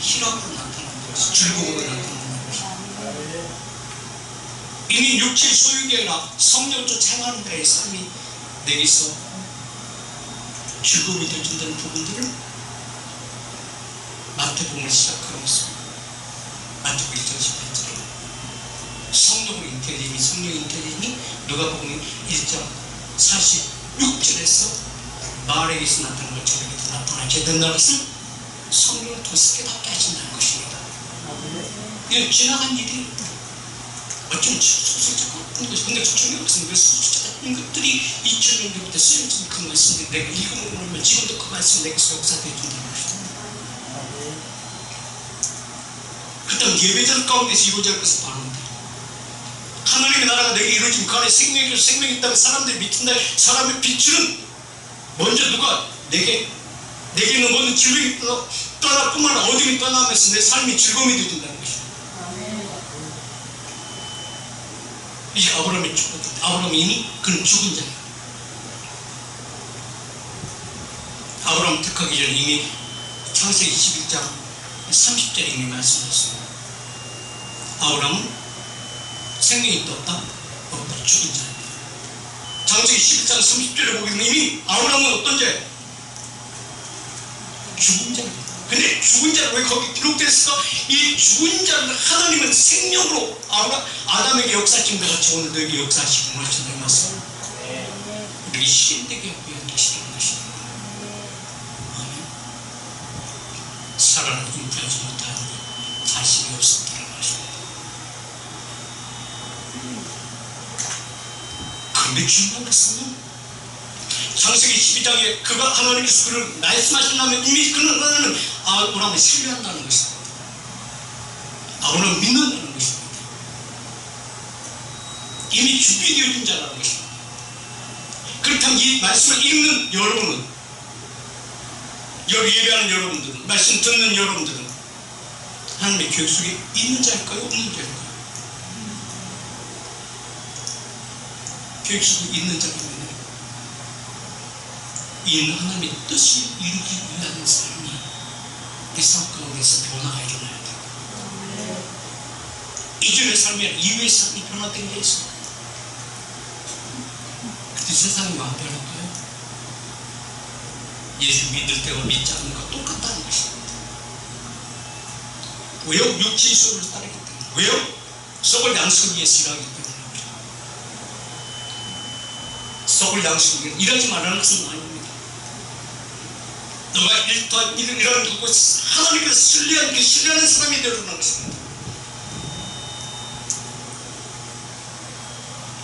희락으로 나타나는 것이, 즐거움으로 나타나는 것이. 이미 육체 소유가 아니라 성령으로 행하는 자의 삶이 내게서 즐거움이 되어준다는 부분들을 마태복음을 시작하고 있습니다. 마태복음 1장 18절에 성령으로 잉태되니, 성령 잉태되니 누가복음 1장 46절에서 마을에게서 나타난 것처럼 저에게도 나타나게 된다는 것은 성령을 통해서 깨닫게 하신다는 것입니다. 이건 지나간 일이에요. 어쩜 수수자 같은 것이, 근데 중요한 것은 그 수수자 같은 것들이 2000년 전부터 쓰여진 그 말씀들이 내가 읽어보면 지금도 그 말씀이 내게서 역사되어 준다는 것입니다. 그 다음 예배전 가운데서 이루어질 것을 바랍니다. 하나님의 나라가 내게 이루어지면 그 안에 생명이 있다면 사람들이 믿는다. 사람의 빛은 먼저 누가 내게는 먼저 진리가 떠났구만, 어둠이 떠나면서 내 삶이 즐거움이 되어진다는 것입니다. 이제 아브라함이 죽었는데, 아브라함이 이미 그는 죽은 자예요. 아브라함 택하기 전에 이미 창세기 21장 30절에 이미 말씀하셨습니다. 아브라함은 생명이 있다 없다? 없다. 죽은 자입니다. 창세기 11장 30절에 보게 되면 이미 아브라함은 어떤 자예요? 죽은 자입니다. 근데 죽은 자를 왜 거기 기록됐을까? 이 죽은 자를 하나님은 생명으로 아담에게 역사하신 것 같이 오늘 너에게 역사하시고 하신다는 말씀. 우리 시인되게 하고 연기시키는 것입니다. 살아나 인도하지 못하니 자신이 없었다는 것입니다. 그런데 중요한 것은 창세기 12장에 그가 하나님께서 그를 말씀하신다면 이미 그는 아브라함을 신뢰한다는 것입니다. 아브라함을 믿는다는 것입니다. 이미 준비되어진 자라는 것입니다. 그렇다면 이 말씀을 읽는 여러분은, 여기 예배하는 여러분들은, 말씀 듣는 여러분들은 하나님의 계획 속에 있는 자일까요? 없는 자일까요? 계획 속에 있는 자입니다. 이 하나님의 뜻이 이루기 위한 삶이 이 삶 가운데서 변화가 일어나야 돼요. 이전의 삶이 아니라 이후의 삶이 변화된 게 있어요. 그때 세상이 안 변할까요? 예수 믿을 때와 믿지 않는 것과 똑같다는 것입니다. 왜요? 육체의 소리를 따르기 때문에. 왜요? 썩을 양식을 위해서 일하기 때문에. 썩을 양식을 위해서 일하지 말라는 것은 아닙니다. 너가 일하는 거고 하나님께서 신뢰하는 사람이 되어주는 것입니다.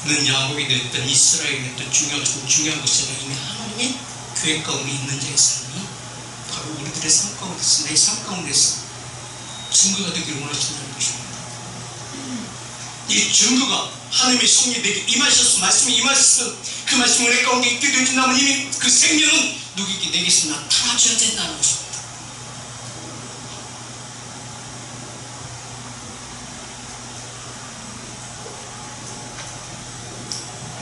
는 야곱이 됐든 이스라엘이 됐든 중요한 것은 이미 하나님의 계획 가운데 있는 자의 삶이 바로 우리들의 삶 가운데서, 내 삶 가운데서 증거가 되기를 원하신다는 것입니다. 이 증거가 하나님의 성령이 내게 임하셔서, 말씀이 임하셔서 그 말씀이 내 가운데 있게 되어진다면 이미 그 생명은 누구에게 내게서 나타나줘야 된다는 것입니다.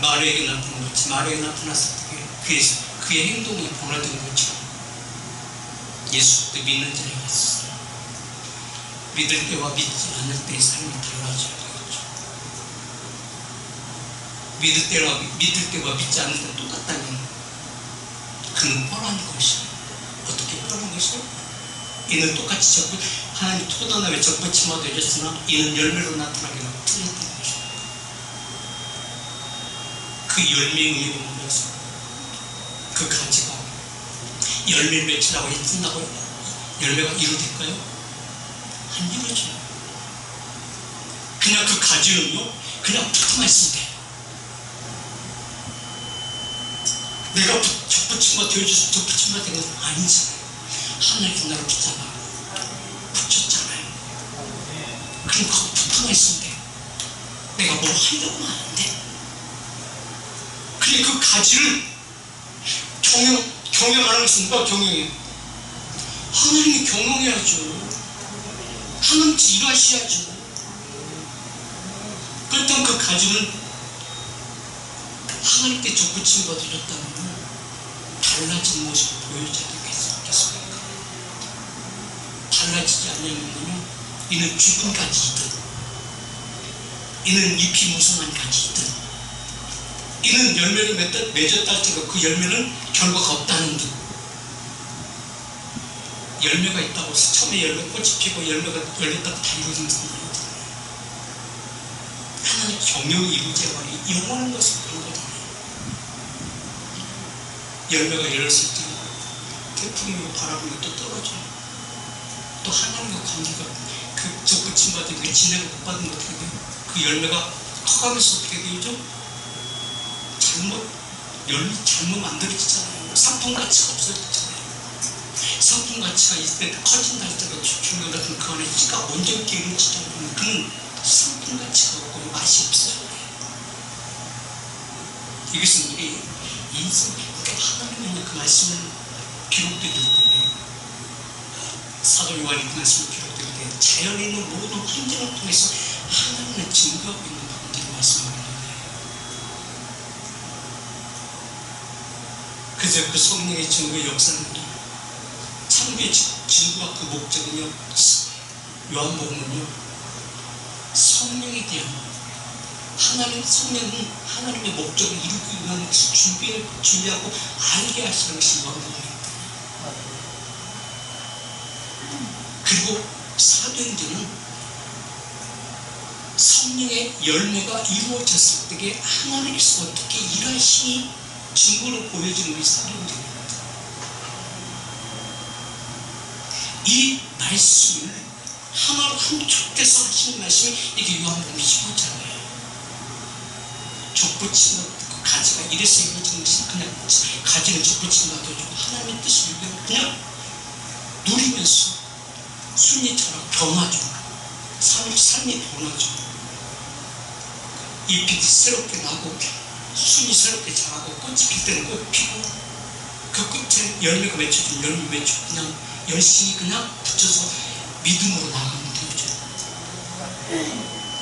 마리아에게 나타난 것이, 마리아에게 나타났을 때 그의 행동이 변화된 것처럼 예수도 믿는 자에게 있어요. 믿을 때와 믿지 않을 때의 삶이 달라져야 되겠죠. 믿을 때와 믿지 않을 때 똑같다면 그는 뻔한 것이에요. 어떻게 뻔한 것이에요? 이는 똑같이 하나님 토단함에 적부침하도 해줬으나 이는 열매로 나타나기는 틀렸다는 것입니다. 그 열매의 의미가 뭐였어요? 그 가지가 열매를 맺히라고 했다고 열매가 이루어질까요? 안 이루어져요. 그냥 그 가지는요, 그냥 붙어만 있으면 돼요. 내가 적붙임과 되어줘서 적붙임과 된 건 아니잖아요. 하나님께서 나를 붙였잖아요. 그럼 거기 붙어만 있으면 돼요. 내가 뭘 하려고는 안 돼. 근데 그 가지를 경영하는 것은 누가 경영해요? 하나님이 경영해야죠. 하나님께서 일하셔야죠. 그렇다면 그 가지는 하나님께 족붙임 받으셨다면 달라진 모습을 보여줘야 되겠습니까? 달라지지 않으면요, 이는 죽은 가지이든, 이는 잎이 무성한 가지이든, 이는 열매를 맺었다 할지라도 그 열매는 결과가 없다는 듯, 열매가 있다고 해서 처음에 열매 꽃이 피고 열매가 열렸다고 다 이루어지는 것은 아니거든요. 하나님 경영이 이루어져야 영원한 것을 그런 거잖아요. 열매가 열렸을 때 태풍이고 바람이 또 떨어져요. 또 하나님과 관계가 그 족붙임 받은 그 진행을 못 받은 거 어떻게 돼요? 그 열매가 커가면서 어떻게 되죠? 잘못 만들어지잖아요. 상품 가치가 없어졌잖아요. 상품 가치가 있을 때 커진다 할때도 중요한 같은 그 안에 씨가 먼저 이렇게 이루어지잖아요. 그는 상품 가치가 없고 맛이 없어요. 이것은 우리 인생, 그러니까 하나님은 그 말씀을 기록되어 있을 때, 사도 요한이 그 말씀을 기록되어 있을 때, 자연에 있는 모든 환경을 통해서 하나님을 증거하고 있는 부분들을 말씀하는 거예요. 그래서 그 성령의 증거의 역사는요, 창조의 증거와 그 목적은요, 요한복음은요, 성령에 대한 성령은 하나님의 목적을 이루기 위한 것을 준비하고 알게 하시는 것이 요한복음입니다. 그리고 사도행전은 성령의 열매가 이루어졌을 때에 하나님께서 어떻게 일하시니 증거로 보여주는 것이 사도행전입니다. 이 말씀을 하나로 함축돼서 하시는 말씀이 이게 요한복음 15장이에요. 족붙임 그 가지가 이래서 이루어지는 것이 그냥 가지는 족붙임 받아주고 하나님의 뜻을 그냥 누리면서 순이처럼 변하죠. 삶이 변하죠. 잎이 새롭게 나고 순이 새롭게 자라고 꽃이 필 때는 꽃 피고 그 끝에 열매가 맺혀지면 열매 맺히고 그냥 열심히 그냥 붙여서 믿음으로 나가면 되죠.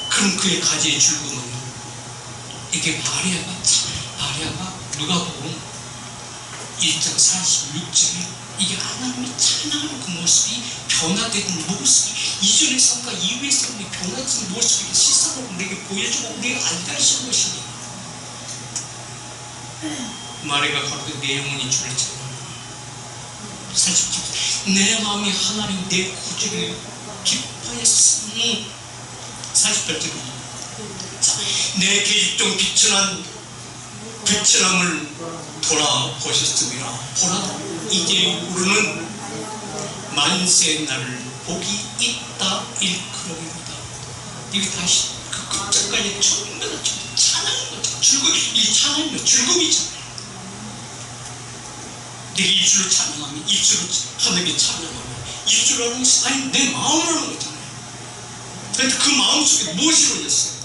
그럼 그의 가지의 즐거움은 이게 마리아가 누가복음 1장 46절에 이게 하나님이 찬양하는 그 모습이 변화되는 모습이 이전의 삶과 이후의 삶이 변화되는 모습이 실상으로 우리에게 보여주고 우리가 알게 하시는 것입니다. 마리아가 가로되 내 영혼이 주를 찬양하노라. 47절 내 마음이 하나님 내 구주를 기뻐했으니 48절 내 계집종 비천함을 돌아보셨습니다. 보라 이제 우리는 만세 날을 복이 있다 일컬어입니다. 이게 다시 그 끝자까지 전부 다 찬양인 거죠. 이 찬양이면 즐거움이잖아요. 내 입술로 찬양하면 입술로 하나님께 찬양하면 입술로 하는 것이 아니 내 마음으로 하는 거잖아요. 그런데 그 마음속에 무엇이 이루어졌어요?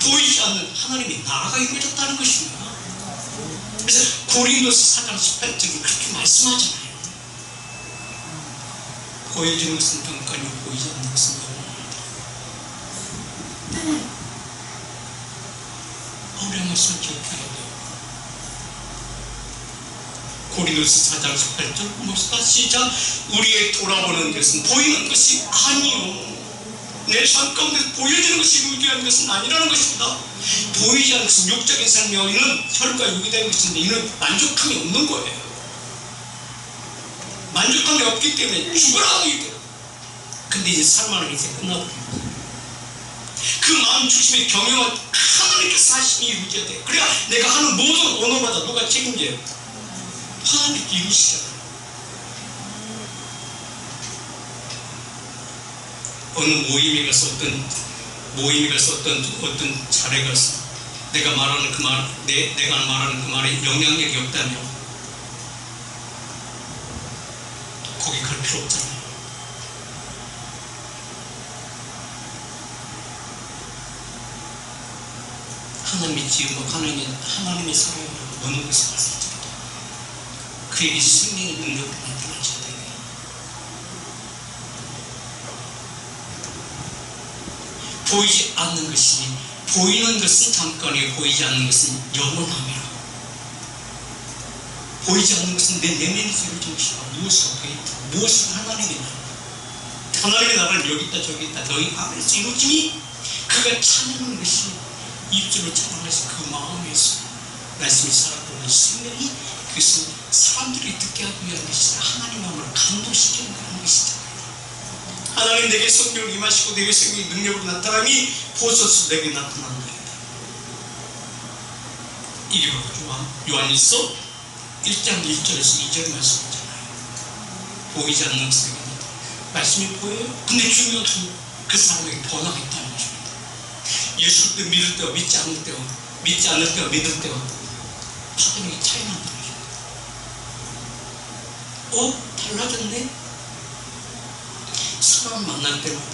보이지 않는 하나님의 나라가 이루어졌다는 것입니다. 그래서 고린도서 4장 18절에 그렇게 말씀하잖아요. 보여지는 것은 평가요 보이지 않는 것은 영원합니다. 바울의 말씀을 기억해야 돼요. 고린도서 4장 18절 봅시다. 시작. 우리의 돌아보는 것은 보이는 것이 아니요 내 삶 가운데 보여지는 것이 유기한 것은 아니라는 것입니다. 보이지 않는 것은 육적인 삶이요 이는 혈과 육이 되는 것인데 이는 만족함이 없는 거예요. 만족함이 없기 때문에 죽으라 하게 돼요. 근데 이제 삶은 이제 끝나버립니다. 그 마음 중심의 경영은 하나님께서 하심이 이루어져야 돼요. 그래야 내가 하는 모든 언어마다 누가 책임져요? 하나님께 이루시잖아요. 어느 모임에 가서 어떤 자리에 가서 내가 말하는 그 말에 영향력이 없다면 거기 갈 필요 없잖아요. 하나님의 지음과 하나님의 사랑으로 어느 곳에 갔을지라도 그에게 생명의 능력을 나타나셔야 돼요. 보이지 않는 것이 보이는 것은 잠깐이고 보이지 않는 것은 영원함이라. 보이지 않는 것은 내 내면에서 이루어진 것이다. 무엇으로 보인다. 무엇으로 하나님의 나라. 하나님의 나라는 여기 있다 저기 있다. 너희 안에서 이루어짐이 그가 찬양하는 것이 입술로 찬양해서 그 마음에서 말씀이 살았고 이 생명이 그것은 사람들이 듣게 하기 위한 것이다. 하나님 마음을 감동시키는 그런 것이다. 하나님 내게 성령을 임하시고 내게 성령의 능력으로 나타남이 보소서 내게 나타난다. 이게 바로 요한일서 1장 1절에서 2절 말씀이잖아요. 보이지 않는 것입니다. 말씀이 보여요. 근데 중요한 것은 그 사람에게 변화가 있다는 것입니다. 예수를 때 믿을 때와 믿지 않을 때와 믿지 않을 때와 믿을 때와 파동이 차이 난다는 것입니다. 달라졌네? 사람 만날 때마다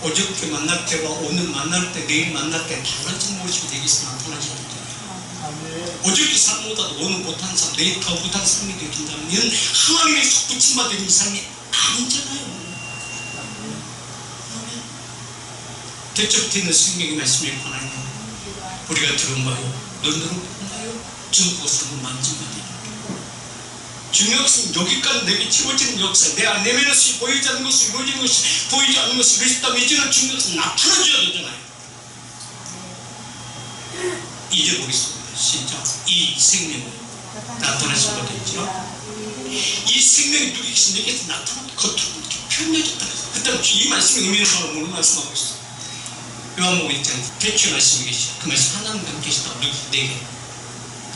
어저께 만날 때와 오늘 만날 때 내일 만날 때 달라진 모습이 내게서 나타나지 않는다. 어저께 삶보다도 오늘 못한 삶 내일 더 못한 삶이 되긴다면 이는 하나님의 속붙임받은 삶이 아니잖아요. 대적되는 성경의 말씀에 관하여 우리가 들은 바요 눈으로 본다요 증거스러운 만짐받아요. 중요한 것은 여기까지 내게 채워지는 역사, 내 내면에서 보이지 않는 것을 이루어지는 것이 보이지 않는 것을 그리스도 믿으면 중요한 것은 나타나줘야 되잖아요. 이제 보겠습니다. 시작. 이 생명을 나타내신 거겠죠. 이 생명이 누구에게서 내게서 나타나도 겉으로 이렇게 표현해졌다. 그때 이 말씀의 의미는 바로 오늘 말씀하고 있어요. 요한복음 1장 대추 말씀이 계시죠. 그 말씀 하나님과 함께 계시다. 내게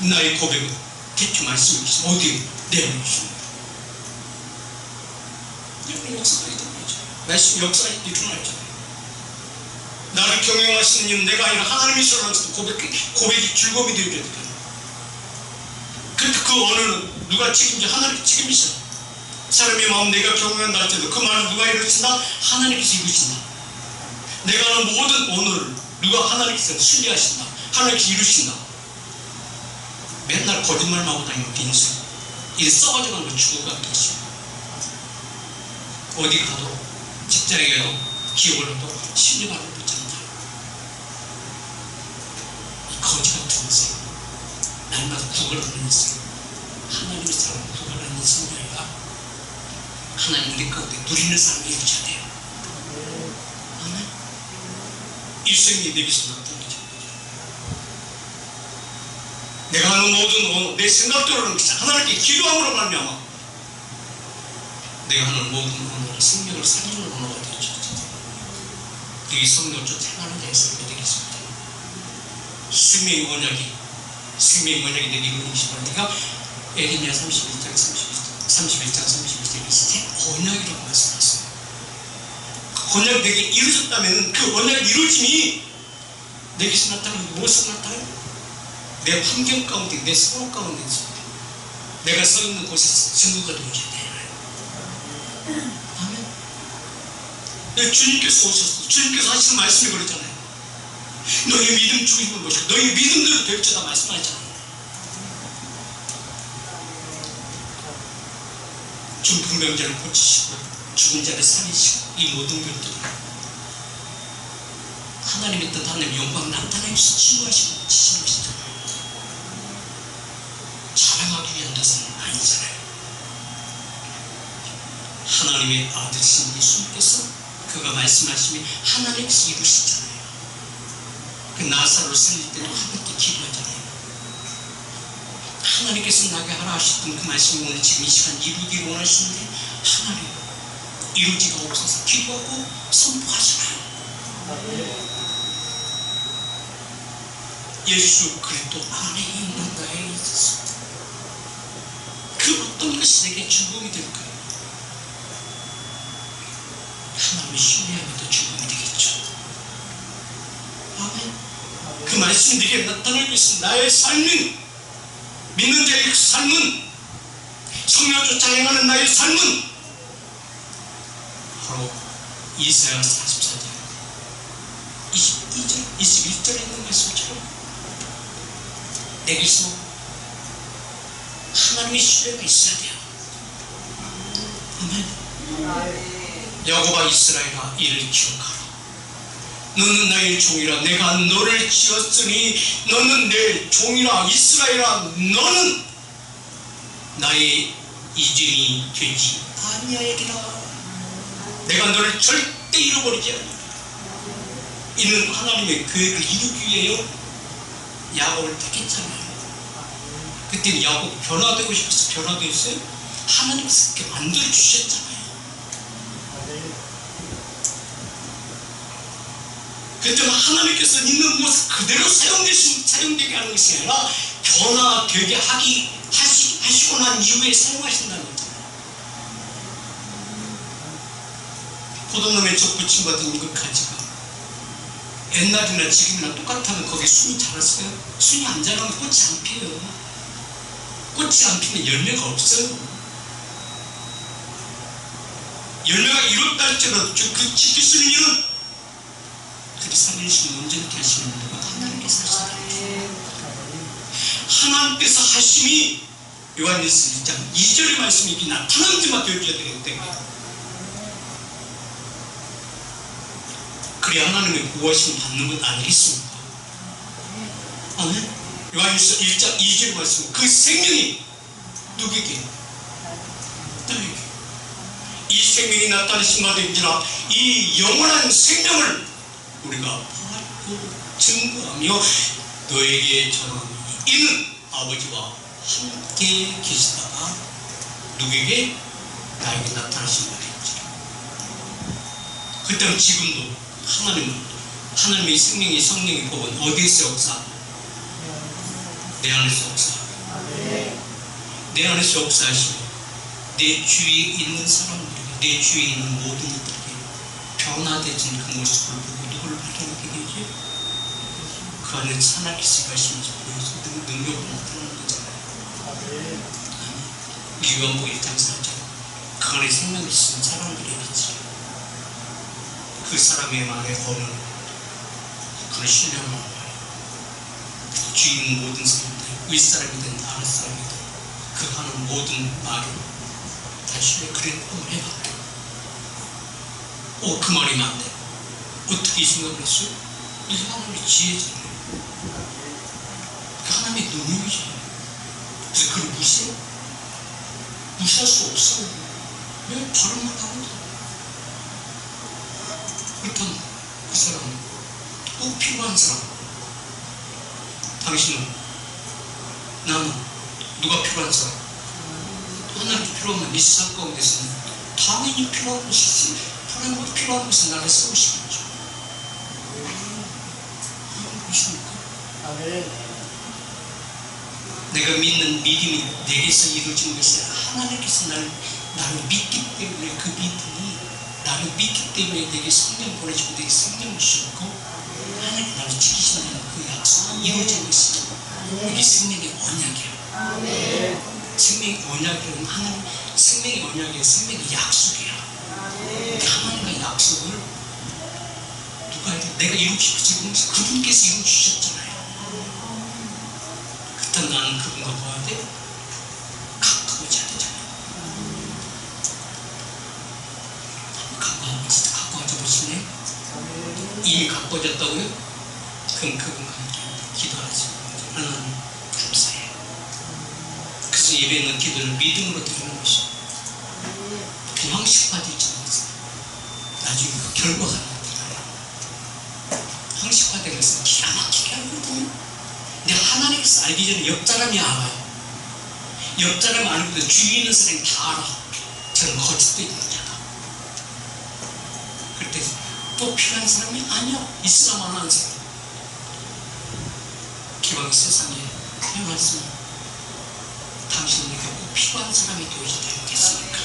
나의 고백은 대추 말씀이 계시죠. 어디에? 내 안에 계십니다. 이런 역사가 있다는 거죠. 말씀 역사가 일어나잖아요. 나를 경영하시는 이는 내가 아니라 하나님이시라는 고백이 즐거움이 되어줘야 돼요. 그런데 그 언어는 누가 책임져? 하나님이 책임지셔. 사람의 마음 내가 경영한다 할때도 그 말을 누가 이루신다? 하나님께서 이루신다. 내가 하는 모든 언어를 누가 하나님께서 순리하신다. 하나님께서 이루신다. 맨날 거짓말만 하고 다니는 빈수. 이제 썩어져 가는 거 죽어가는 것이고 어디 가도 직장에 가도 기업을 해도 신뢰받을 수 있잖아. 이 거지 같은 인생 날마다 구걸하는 인생 하나님의 사람 구걸하는 인생이 아니라 하나님 우리 가운데 누리는 삶이 되셔야 돼요. 아멘. 일생이 내게서 나타나죠. 내가 하는 모든 내 생각대로는 하나님께 기도함으로 말미암아 내가 하는 모든 언어는 생명을 살리는 언어가 되어져. 이 성령을 좀 생각하는 자의 삶이 되겠습니다. 생명의 언약이 내게 이루어지시면 내가 에레미야 31장 31절 새 언약이라고 말씀하셨어요. 그 언약이 내게 이루어졌다면 그 언약의 이루어짐이 내게서 나타나는 무엇으로 나타나요? 내 환경 가운데, 내 상황 가운데 내가 서 있는 곳에서 증거가 되어져야 돼요. 아멘. 주님께서 오셨어. 주님께서 하시는 말씀이 그러잖아요. 너희 믿음 주임을 보시고 너희 믿음대로 될지다 말씀하셨잖아요. 중풍병자를 고치시고 죽은 자를 살리시고 이 모든 것들이 하나님의 뜻 하나님의 영광 나타내서 치유하시고 고치시는 것이잖아요. 자랑하기 위한 것은 아니잖아요. 하나님의 아들이신 예수님께서 그가 말씀하시면 하나님께서 이루시잖아요. 그 나사로를 살릴 때도 하나님께 기도하잖아요. 하나님께서 나게 하라 하셨던 그 말씀이 오늘 지금 이 시간 이루기를 원하시는데 하나님 이루지가 없어서 기도하고 선포하잖아요. 예수 그리스도 안에 있는 나에 있어서 그 어떤 것이 내게 즐거움이 될 거예요. 하나님을 신뢰하면 더 즐거움이 되겠죠. 아멘. 그 말씀이 내게 나타나고 있습니다. 나의 삶은 믿는 자의 삶은 성령 쫓아 행하는 나의 삶은 바로 이사야 44장 22절 21절에 있는 말씀처럼 내게서 하나님의 신뢰가 있어야 돼요. 아멘. 야곱아 이스라엘아 이를 기억하라. 너는 나의 종이라. 내가 너를 지었으니 너는 내 종이라. 이스라엘아, 너는 나의 이전이 되지 아니하리라. 내가 너를 절대 잃어버리지 않아. 이는 하나님의 계획을 이루기 위하여 야곱을 택했잖아요. 그때는 야곱 변화되고 싶어서 변화되었어요. 하나님께서 그렇게 만들어주셨잖아요. 그때는 하나님께서 있는 모습 그대로 사용되게 하는 것이 아니라 변화되게 하시고 난 이후에 사용하신다는 거잖아요. 포도나무에 적 붙임 같은 이거 가지가 옛날이나 지금이나 똑같다면 거기에 순이 자랐어요? 순이 안 자라면 꽃이 안 피어요. 꽃이 안 피면 열매가 없어요. 열매가 이뤘다 할지라도 그 지킬 수 있는 일은 그리 살리시는 온전히 하시는 분과 하나님께서 하신다. 하나님께서 하심이 요한일서 1장 2절의 말씀이 이렇게 나타나는 데만 되어줘야 되기 때문에 그래야 하나님의 구하심 받는 것 아니겠습니까? 아멘? 요한일서 1장 2절 말씀, 그 생명이 누구에게? 나에게. 이 생명이 나타나신 바 되기라. 이 영원한 생명을 우리가 받고 증거하며 너에게 전하니 이는 아버지와 함께 계시다가 누구에게? 나에게 나타나신 바 되기라. 그때는 지금도 하나님의 생명이 성령의 법은 어디에서 역사? 내 안에서 역사. 내 안에서 역사하시고 내 주위에 있는 사람들에게, 내 주위에 있는 모든 이들에게 변화되진 그 모습을 보고 누구를 발견하게 되지? 그 안에 하나님께서 가시면서 보여서 능력으로 나타나는 거잖아요. 요한복음 1장 4절, 그 안에 생명이 있는 사람들이겠지. 그 사람의 말에 거는 그런 신뢰를 나와요. 주위 있는 모든 사람들, 윗사람이든 아랫사람이든 그 하는 모든 말을 다 신뢰. 그래, 한번 해봐. 그 말이 맞네. 어떻게 생각을 했어요? 이 하나님의 지혜잖아요. 그 하나님의 능력이잖아요. 그래서 그걸 무시해? 무시할 수 없어. 왜 바른 말 하는 거야? 그렇다면 그 사람은 꼭 필요한 사람. 당신은, 나는 누가 필요한 사람? 하나님께 필요하면 미사 가운데서는 당연히 필요한 것이지. 하나님께 필요한 것은 나를 세우시겠죠. 그렇습니까? 내가 믿는 믿음이 내게서 이루어진 것이 하나님께서 나를 믿기 때문에 그 믿음이 나를 믿기 때문에 내게 성령 보내주고 내게 성령 주셨고 하나님 나를 지키신다는 그 약속이 이루어진 것이죠. 이게 생명의 언약이야. 생명의 언약이라는 하나님, 생명의 언약이야. 생명의 약속이야. 하나님의 약속을 누가 내가 이루고 싶어서 그분께서 이루어주셨잖아요. 그때 나는 그분과 뭐야 돼? 가까워져야 되잖아요. 가까워져 보시네. 이미 가까워졌다고요? 그럼 그분과 함께 기도하지. 하나님 감사해요. 그래서 예배는 기도를 믿음으로 드리는 것이고 그 형식화되지 않았어요. 나중에 그 결과가 나타나요. 형식화된 것은 기가 막히게 알거든요. 근데 하나님께서 알기 전에 옆 사람이 알아요. 옆 사람이 알고 주위에 있는 사람이 다 알아. 저는 거짓도 있는 자다. 그럴 때 또 필요한 사람이 아니야. 있으나 마나한 사람. 기왕 세상에 태어났으면 당신에게 꼭 필요한 사람이 되어야 되겠습니까?